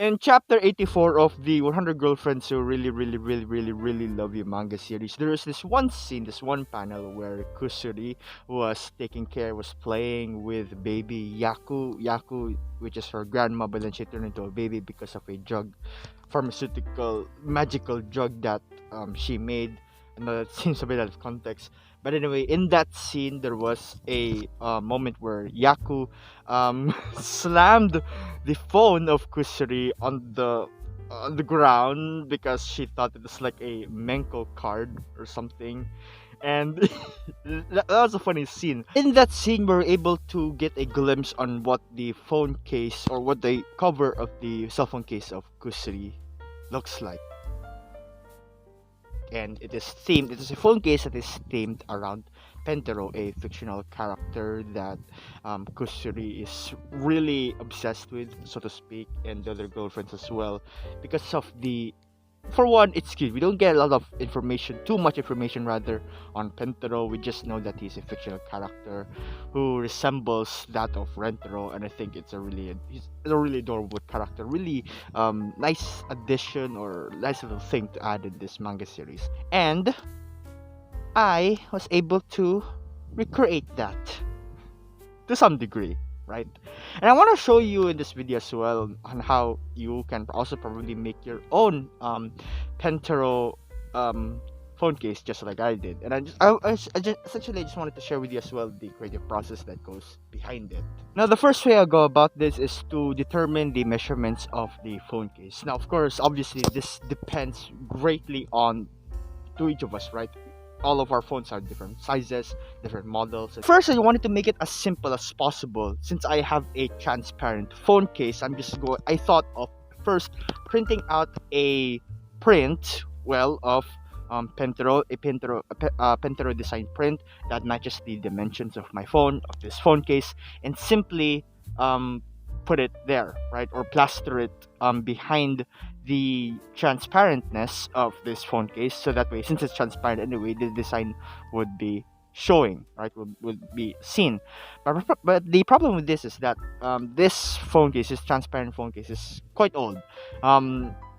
In chapter 84 of the 100 Girlfriends Who Really Love You manga series, there is this one scene, this one panel where Kusuri was playing with baby Yaku, which is her grandma, but then she turned into a baby because of a magical drug that she made. I know that seems a bit out of context, but anyway, in that scene, there was a moment where Yaku slammed the phone of Kusuri on the ground because she thought it was like a Menko card or something. And that was a funny scene. In that scene, we're able to get a glimpse on what the phone case or what the cover of the cell phone case of Kusuri looks like. And it is a phone case that is themed around Pentarou, a fictional character that Kusuri is really obsessed with, so to speak, and the other girlfriends as well, because of the for one, it's cute. We don't get a lot of information, too much information rather, on Pentarou. We just know that he's a fictional character who resembles that of Rentaro, and I think he's a really adorable character. Really nice addition or nice little thing to add in this manga series. And I was able to recreate that to some degree, right? And I want to show you in this video as well on how you can also probably make your own Pentarou phone case just like I did. And I just essentially just wanted to share with you as well the creative process that goes behind it. Now, the first way I go about this is to determine the measurements of the phone case. Now, of course, obviously this depends greatly on to each of us, right? All of our phones are different sizes, different models. First, I wanted to make it as simple as possible. Since I have a transparent phone case, I thought of first printing out a print, of Pentarou, Pentarou design print that matches the dimensions of this phone case, and simply put it there, right, or plaster it behind the transparentness of this phone case, so that way, since it's transparent anyway, the design would be showing, right, would be seen. But the problem with this is that this transparent phone case is quite old.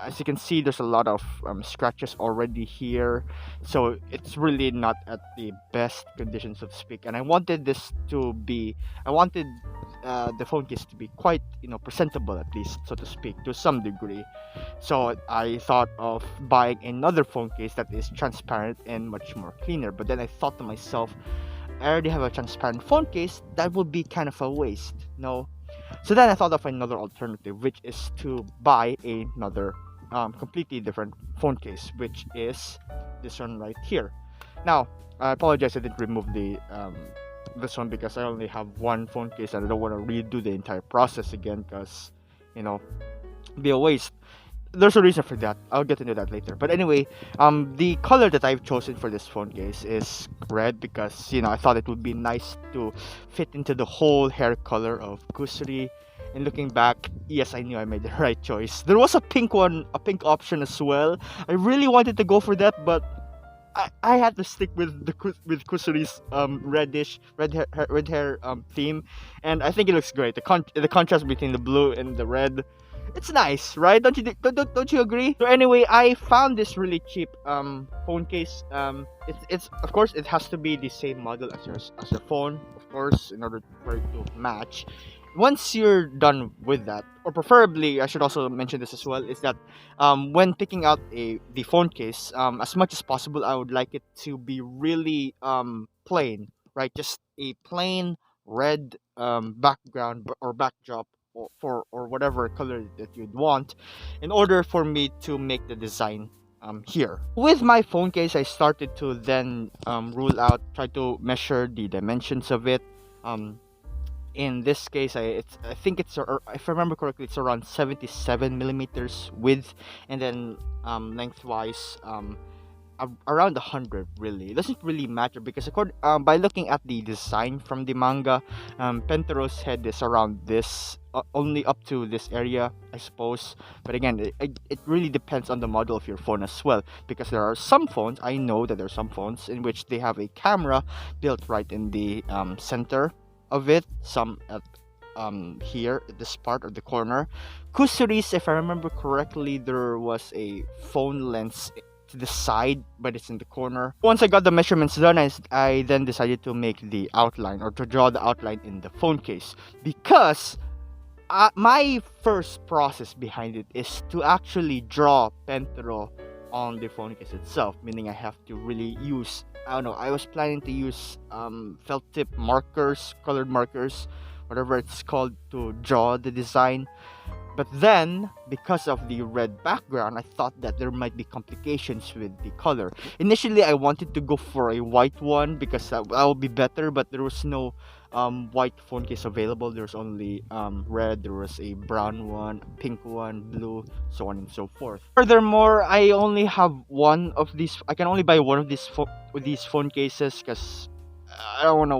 As you can see, there's a lot of scratches already here, so it's really not at the best condition, so to speak. And I wanted the phone case to be quite, presentable, at least, so to speak, to some degree. So I thought of buying another phone case that is transparent and much more cleaner. But then I thought to myself, I already have a transparent phone case, that would be kind of a waste, no? So then I thought of another alternative, which is to buy another completely different phone case, which is this one right here. Now, I apologize I didn't remove this one because I only have one phone case and I don't want to redo the entire process again because, be a waste. There's a reason for that. I'll get into that later. But anyway, the color that I've chosen for this phone case is red because, I thought it would be nice to fit into the whole hair color of Kusuri. And looking back, yes, I knew I made the right choice. There was a pink option as well. I really wanted to go for that, but I had to stick with Kusuri's red hair theme, and I think it looks great. The contrast between the blue and the red, it's nice, right? Don't you agree? So anyway, I found this really cheap phone case. It's of course it has to be the same model as your phone, of course, in order for it to match. Once you're done with that, or preferably, I should also mention this as well, is that when picking out the phone case, as much as possible, I would like it to be really plain, right? Just a plain red background or backdrop or whatever color that you'd want, in order for me to make the design here. With my phone case, I started to then try to measure the dimensions of it. In this case, I think if I remember correctly, it's around 77 millimeters width, and then lengthwise around 100. Really, it doesn't really matter because by looking at the design from the manga, Pentarou's head is around this, only up to this area, I suppose. But again, it really depends on the model of your phone as well, because there are some phones, I know that there are some phones in which they have a camera built right in the center of it, some here at this part of the corner. Kusuri's, if I remember correctly, there was a phone lens to the side, but it's in the corner. Once I got the measurements done, I then decided to make the outline, or to draw the outline in the phone case, because my first process behind it is to actually draw Pentarou on the phone case itself, meaning I have to really use, I don't know, I was planning to use felt tip markers, colored markers, whatever it's called, to draw the design. But then, because of the red background, I thought that there might be complications with the color. Initially, I wanted to go for a white one because that will be better, but there was no white phone case available. There was only red, there was a brown one, a pink one, blue, so on and so forth. Furthermore, I only have one of these. I can only buy one of these phone cases because I don't want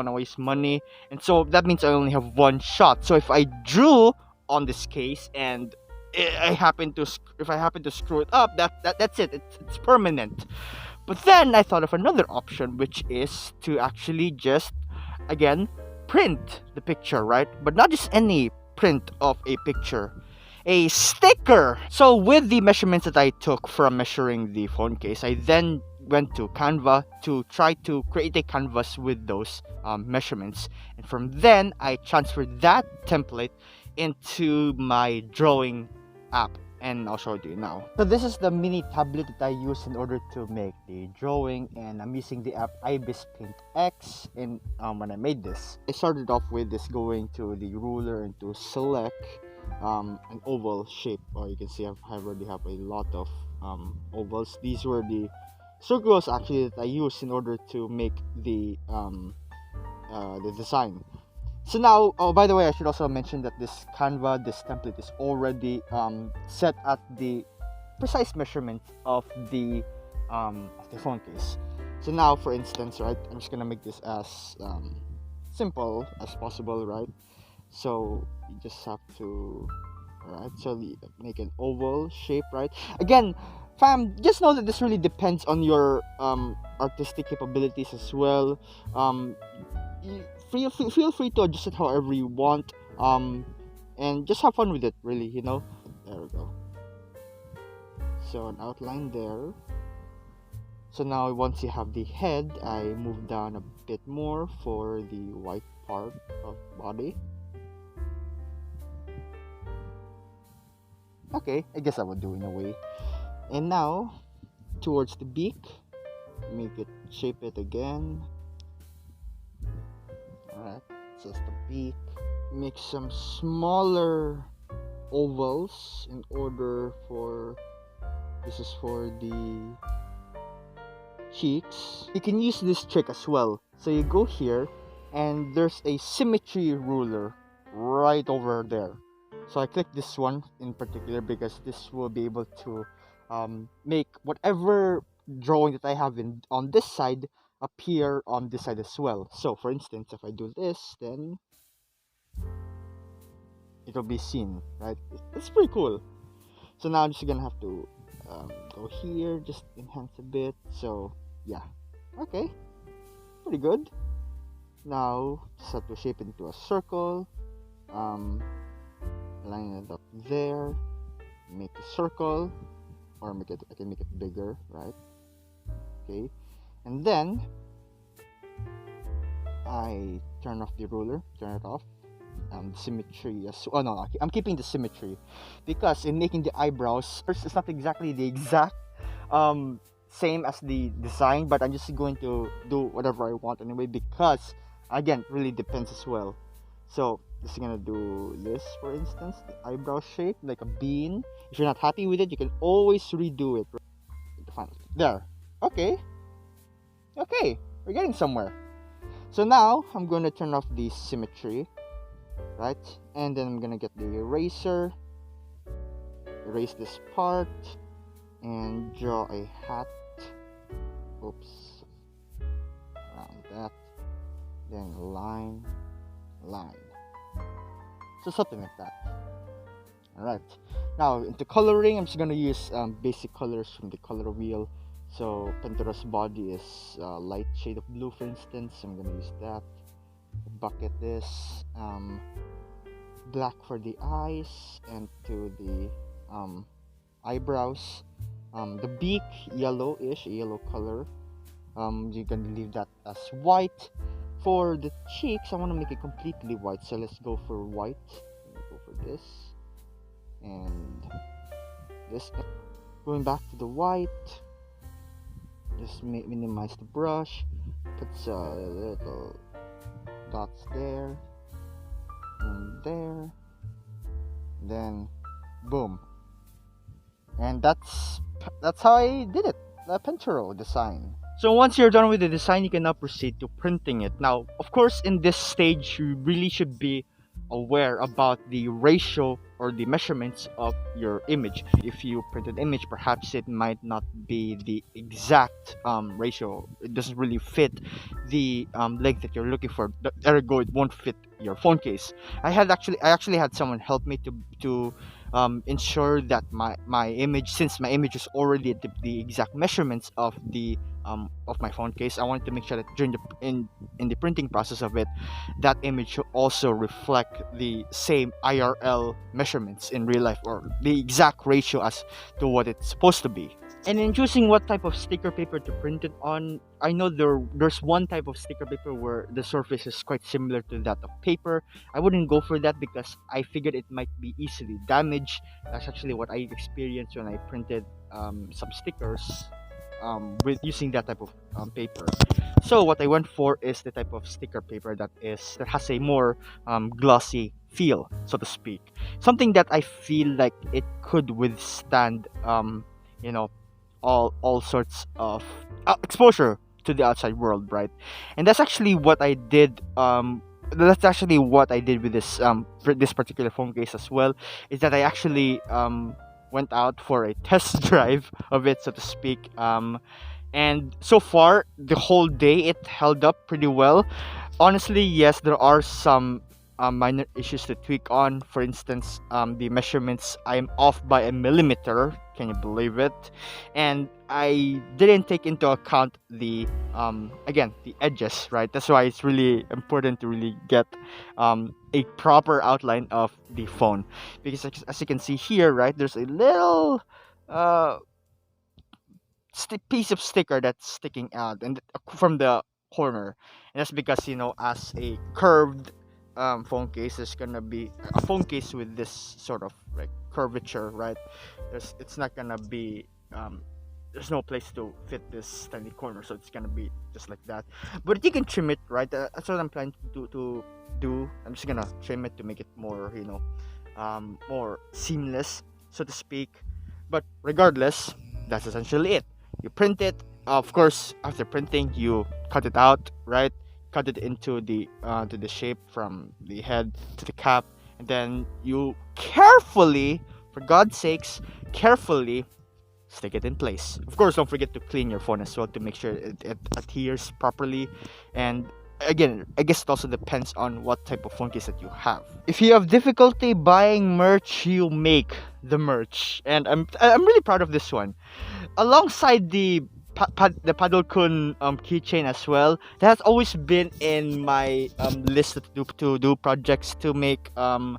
to waste money, and so that means I only have one shot. So if I drew on this case and if I happen to screw it up, that's it. It's permanent. But then I thought of another option, which is to actually just again print the picture, right? But not just any print of a picture, a sticker. So with the measurements that I took from measuring the phone case, I then went to Canva to try to create a canvas with those measurements, and from then I transferred that template into my drawing app, and I'll show it to you now. So this is the mini tablet that I use in order to make the drawing, and I'm using the app Ibis Paint X. And when I made this, I started off with this, going to the ruler and to select an oval shape. You can see I already have a lot of ovals. These were the circles actually that I used in order to make the design. So now, oh, by the way, I should also mention that this Canva, this template is already set at the precise measurement of the phone case. So now, for instance, right, I'm just gonna make this as simple as possible, right? So you just have to, right? So make an oval shape, right? Again, fam, just know that this really depends on your artistic capabilities as well. Feel free to adjust it however you want, and just have fun with it, really, you know. There we go. So an outline there. So now once you have the head, I move down a bit more for the white part of body. Okay, I guess I would do in a way. And now towards the beak, shape it again. Alright, just the beak. Make some smaller ovals in order for, this is for the cheeks. You can use this trick as well. So you go here and there's a symmetry ruler right over there. So I click this one in particular because this will be able to make whatever drawing that I have on this side appear on this side as well. So for instance, if I do this, then it'll be seen, right? It's pretty cool. So now I'm just gonna have to go here, just enhance a bit. So yeah, okay, pretty good. Now just have to shape it into a circle, line it up there, make a circle, or I can make it bigger, right? Okay, and then I turn off the ruler, turn it off. Symmetry as oh no, I'm keeping the symmetry because in making the eyebrows, it's not exactly the exact same as the design, but I'm just going to do whatever I want anyway, because again, it really depends as well. So just gonna do this, for instance, the eyebrow shape like a bean. If you're not happy with it, you can always redo it. There. Okay, we're getting somewhere. So now I'm going to turn off the symmetry, right? And then I'm gonna get the eraser, erase this part, and draw a hat. Oops, around that. Then line. So something like that. Alright. Now into coloring, I'm just gonna use basic colors from the color wheel. So Pentarou's body is light shade of blue, for instance. I'm gonna use that. bucket this black for the eyes and to the eyebrows. The beak yellowish, yellow color. You're gonna leave that as white. For the cheeks, I want to make it completely white, so let's go for white. Go for this and this. Going back to the white, just minimize the brush. Put little dots there and there. Then, boom. And that's how I did it. The Pentarou design. So once you're done with the design, you can now proceed to printing it. Now, of course, in this stage, you really should be aware about the ratio or the measurements of your image. If you print an image, perhaps it might not be the exact ratio. It doesn't really fit the length that you're looking for. Ergo, it won't fit your phone case. I actually had someone help me to ensure that my image, since my image is already at the exact measurements of my phone case, I wanted to make sure that during in the printing process of it, that image should also reflect the same IRL measurements in real life, or the exact ratio as to what it's supposed to be. And in choosing what type of sticker paper to print it on, I know there's one type of sticker paper where the surface is quite similar to that of paper. I wouldn't go for that because I figured it might be easily damaged. That's actually what I experienced when I printed some stickers with using that type of paper. So what I went for is the type of sticker paper that has a more glossy feel, so to speak. Something that I feel like it could withstand you know all sorts of exposure to the outside world, right? And that's actually what I did. That's actually what I did with this particular phone case as well. Is that I actually went out for a test drive of it, so to speak. And so far, the whole day it held up pretty well. Honestly, yes, there are some minor issues to tweak on. For instance, the measurements, I'm off by a millimeter. Can you believe it? And I didn't take into account the again, the edges, right? That's why it's really important to really get a proper outline of the phone, because as you can see here, right, there's a little piece of sticker that's sticking out and from the corner, and that's because, as a curved phone case, there's gonna be a phone case with this sort of like curvature, right? It's not gonna be there's no place to fit this tiny corner, so it's gonna be just like that. But you can trim it, right? That's what I'm planning to do. I'm just gonna trim it to make it more, more seamless, so to speak. But regardless, that's essentially it. You print it. Of course, after printing, you cut it out, right? Cut it into to the shape from the head to the cap, and then you carefully, for God's sakes, carefully stick it in place. Of course, don't forget to clean your phone as well to make sure it adheres properly. And again, I guess it also depends on what type of phone case that you have. If you have difficulty buying merch, you make the merch, and I'm really proud of this one. Alongside the Paddle-kun keychain as well, that has always been in my list to do projects to make. I've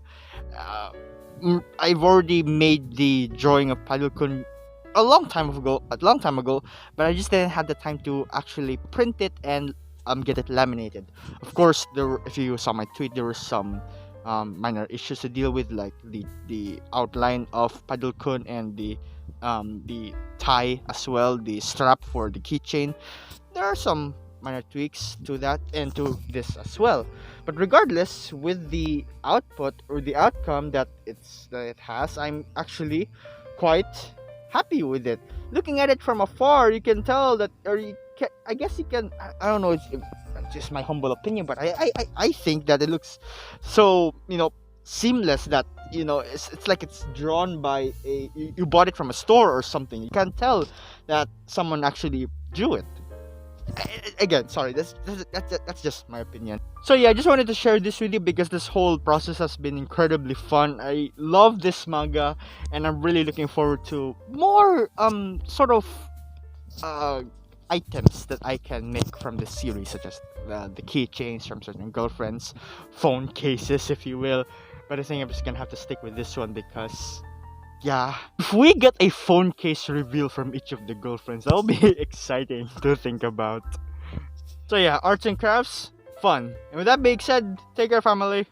already made the drawing of Paddle-kun a long time ago, but I just didn't have the time to actually print it and get it laminated. Of course, if you saw my tweet, there were some minor issues to deal with, like the outline of Paddle-kun and the tie as well, the strap for the keychain. There are some minor tweaks to that and to this as well. But regardless, with the output or the outcome that it has, I'm actually quite happy with it. Looking at it from afar, you can tell that, or I guess you can. I don't know. It's just my humble opinion, but I think that it looks so seamless that it's like it's drawn by you bought it from a store or something. You can't tell that someone actually drew it. Again, sorry, that's just my opinion. So yeah, I just wanted to share this with you because this whole process has been incredibly fun. I love this manga, and I'm really looking forward to more sort of items that I can make from this series, such as the keychains from certain girlfriends, phone cases, if you will. But I think I'm just gonna have to stick with this one because, yeah, if we get a phone case reveal from each of the girlfriends, that'll be exciting to think about. So yeah, arts and crafts, fun. And with that being said, take care, family.